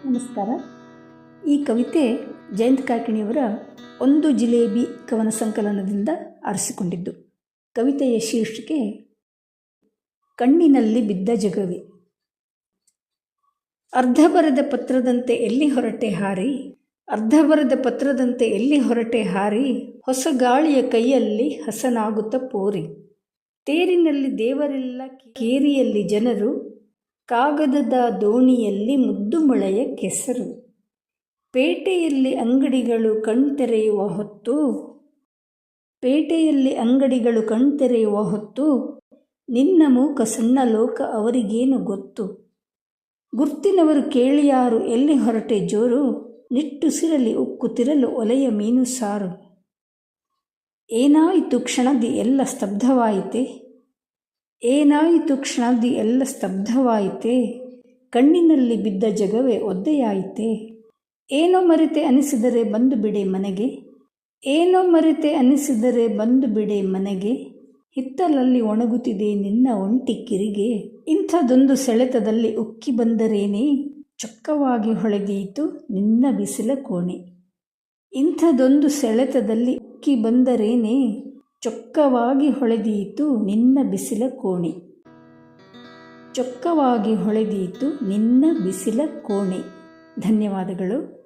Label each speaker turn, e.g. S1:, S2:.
S1: ನಮಸ್ಕಾರ. ಈ ಕವಿತೆ ಜಯಂತ್ ಕಾಯ್ಕಿಣಿಯವರ ಒಂದು ಜಿಲೇಬಿ ಕವನ ಸಂಕಲನದಿಂದ ಆರಿಸಿಕೊಂಡಿದ್ದು. ಕವಿತೆಯ ಶೀರ್ಷಿಕೆ ಕಣ್ಣಿನಲ್ಲಿ ಬಿದ್ದ ಜಗವೇ. ಅರ್ಧ ಬರೆದ ಪತ್ರದಂತೆ ಎಲ್ಲಿ ಹೊರಟೆ ಹಾರಿ, ಅರ್ಧ ಬರೆದ ಪತ್ರದಂತೆ ಎಲ್ಲಿ ಹೊರಟೆ ಹಾರಿ, ಹೊಸ ಗಾಳಿಯ ಕೈಯಲ್ಲಿ ಹಸನಾಗುತ್ತ ಪೋರಿ. ತೇರಿನಲ್ಲಿ ದೇವರೆಲ್ಲ, ಕೇರಿಯಲ್ಲಿ ಜನರು, ಕಾಗದದ ದೋಣಿಯಲ್ಲಿ ಮುದ್ದು ಮಳೆಯ ಕೆಸರು. ಪೇಟೆಯಲ್ಲಿ ಅಂಗಡಿಗಳು ಕಣ್ತೆರೆಯುವ ಹೊತ್ತು, ಪೇಟೆಯಲ್ಲಿ ಅಂಗಡಿಗಳು ಕಣ್ತೆರೆಯುವ ಹೊತ್ತು, ನಿನ್ನ ಮೂಕ ಸಣ್ಣ ಲೋಕ ಅವರಿಗೇನು ಗೊತ್ತು. ಗುರ್ತಿನವರು ಕೇಳಿಯಾರು ಎಲ್ಲಿ ಹೊರಟೆ ಜೋರು, ನಿಟ್ಟುಸಿರಲಿ ಉಕ್ಕುತ್ತಿರಲು ಒಲೆಯ ಮೀನು ಸಾರು. ಏನಾಯಿತು ಕ್ಷಣದಿ ಎಲ್ಲ ಸ್ತಬ್ಧವಾಯಿತೆ, ಏನಾಯಿತು ಕ್ಷಣದಿ ಎಲ್ಲ ಸ್ತಬ್ಧವಾಯಿತೆ, ಕಣ್ಣಿನಲ್ಲಿ ಬಿದ್ದ ಜಗವೇ ಒದ್ದೆಯಾಯಿತೆ. ಏನೋ ಮರೆತೆ ಅನಿಸಿದರೆ ಬಂದು ಬಿಡೆ ಮನೆಗೆ, ಏನೋ ಮರೆತೆ ಅನಿಸಿದರೆ ಬಂದು ಬಿಡೆ ಮನೆಗೆ, ಹಿತ್ತಲಲ್ಲಿ ಒಣಗುತ್ತಿದೆ ನಿನ್ನ ಒಂಟಿ ಕಿರಿಗೆ. ಇಂಥದೊಂದು ಸೆಳೆತದಲ್ಲಿ ಉಕ್ಕಿ ಬಂದರೇನೆ, ಚೊಕ್ಕವಾಗಿ ಹೊಳೆದೀತು ನಿನ್ನ ಬಿಸಿಲ ಕೋಣೆ. ಇಂಥದೊಂದು ಸೆಳೆತದಲ್ಲಿ ಉಕ್ಕಿ ಬಂದರೇನೆ, ಚೊಕ್ಕವಾಗಿ ಹೊಳೆದೀತು ನಿನ್ನ ಬಿಸಿಲ ಕೋಣೆ. ಚೊಕ್ಕವಾಗಿ ಹೊಳೆದೀತು ನಿನ್ನ ಬಿಸಿಲ ಕೋಣೆ. ಧನ್ಯವಾದಗಳು.